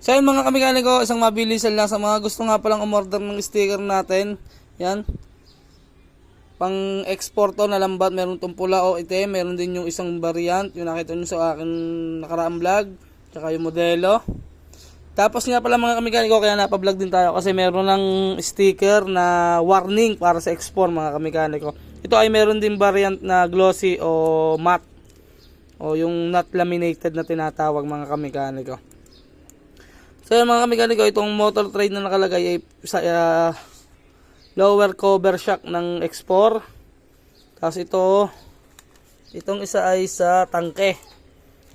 So yun mga kamikaniko, isang mabilisan lang sa mga gusto nga palang umorder ng sticker natin. Yan. Pang export to na lambat, meron tong pula o itim, meron din yung isang variant, yung nakita nyo sa akin nakaraang vlog, tsaka yung modelo. Tapos nga pala mga kamikaniko, kaya napablog din tayo kasi meron ng sticker na warning para sa export mga kamikaniko. Ito ay meron din variant na glossy o matte o yung not laminated na tinatawag mga kamikaniko. So yun mga kamikaniko, itong motor trade na nakalagay ay sa lower cover shock ng X4. Tapos itong isa ay sa tangke.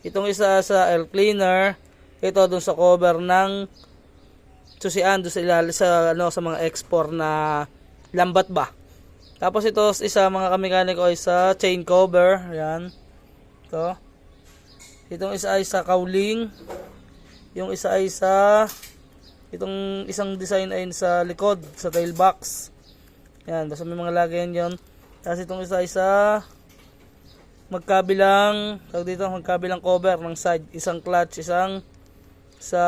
Itong isa sa air cleaner. Ito dun sa cover ng susian, doon sa ilalim sa sa mga X4 na lambat ba. Tapos ito isa mga kamikaniko ay sa chain cover, yan. Ito. Itong isa ay sa cowling. Yung isa ay sa itong isang design ay sa likod, sa tailbox. Yan, basta may mga lagayan yon. Tapos itong isa ay sa magkabilang cover ng side, isang clutch, isang sa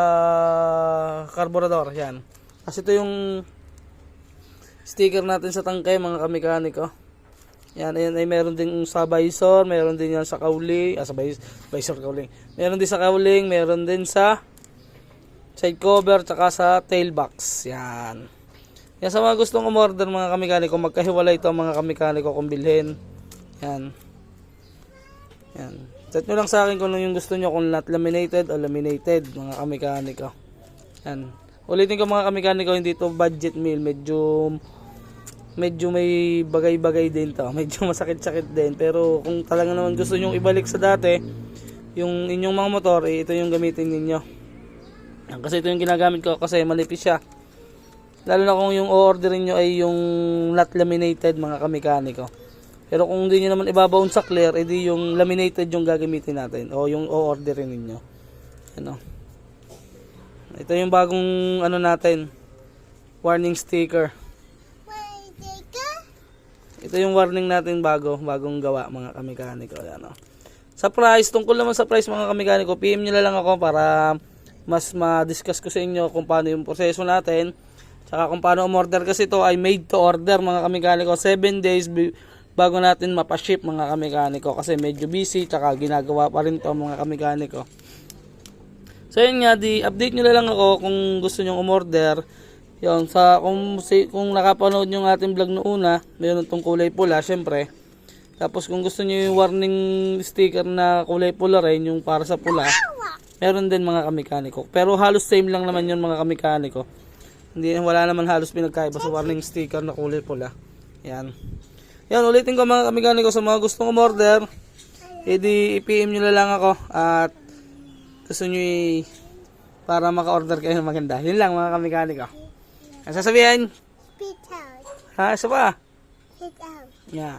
carburetor, yan. Tapos ito yung sticker natin sa tangke mga kamikaniko. Yan, ayan ay meron din sa visor, meron din yan sa cowling, sa visor cowling. Meron din sa cowling, meron din sa side cover, tsaka sa tailbox. Yan. Yan sa mga gustong umorder mga kamikaniko, magkahiwalay ito mga kamikaniko kung bilhin. Yan. Yan. Chat nyo lang sa akin kung ano yung gusto nyo, kung not laminated o laminated mga kamikaniko. Yan. Ulitin ko mga kamikaniko, hindi ito budget meal. Medyo may bagay-bagay din to. Medyo masakit-sakit din. Pero kung talaga naman gusto nyo ibalik sa dati, yung inyong mga motor, ito yung gamitin ninyo. Kasi ito yung ginagamit ko kasi malipis siya. Lalo na kung yung o-orderin nyo ay yung not laminated mga kamikaniko. Pero kung hindi nyo naman ibabaon sa clear, edi yung laminated yung gagamitin natin. O yung o-orderin ninyo. Ano. Ito yung bagong natin. Warning sticker. Ito yung warning natin bagong gawa mga kamikaniko. Ano. Sa price, tungkol naman sa price mga kamikaniko, PM nyo lang ako para mas ma-discuss ko sa inyo kung paano yung proseso natin, tsaka kung paano umorder, kasi ito ay made to order mga kamikaniko. 7 days bago natin mapaship mga kamikaniko kasi medyo busy, tsaka ginagawa pa rin to mga kamikaniko. So yun nga, update nyo lang ako kung gusto nyo umorder. Yun, kung nakapanood nyo ng ating vlog noona, mayroon tong kulay pula syempre. Tapos kung gusto nyo yung warning sticker na kulay pula rin, yung para sa pula, meron din mga kamikaniko. Pero halos same lang naman yun mga kamikaniko. Wala naman halos pinagkaiba sa warning sticker na kulay pula. Yan. Yan, ulitin ko mga kamikaniko, sa mga gustong umorder, edi i-PM nyo lang ako at gusto nyo para maka-order kayo ng maganda. Yun lang mga kamikaniko. Ang sasabihin? Spit out. Ha? Isa pa? Spit out. Yeah.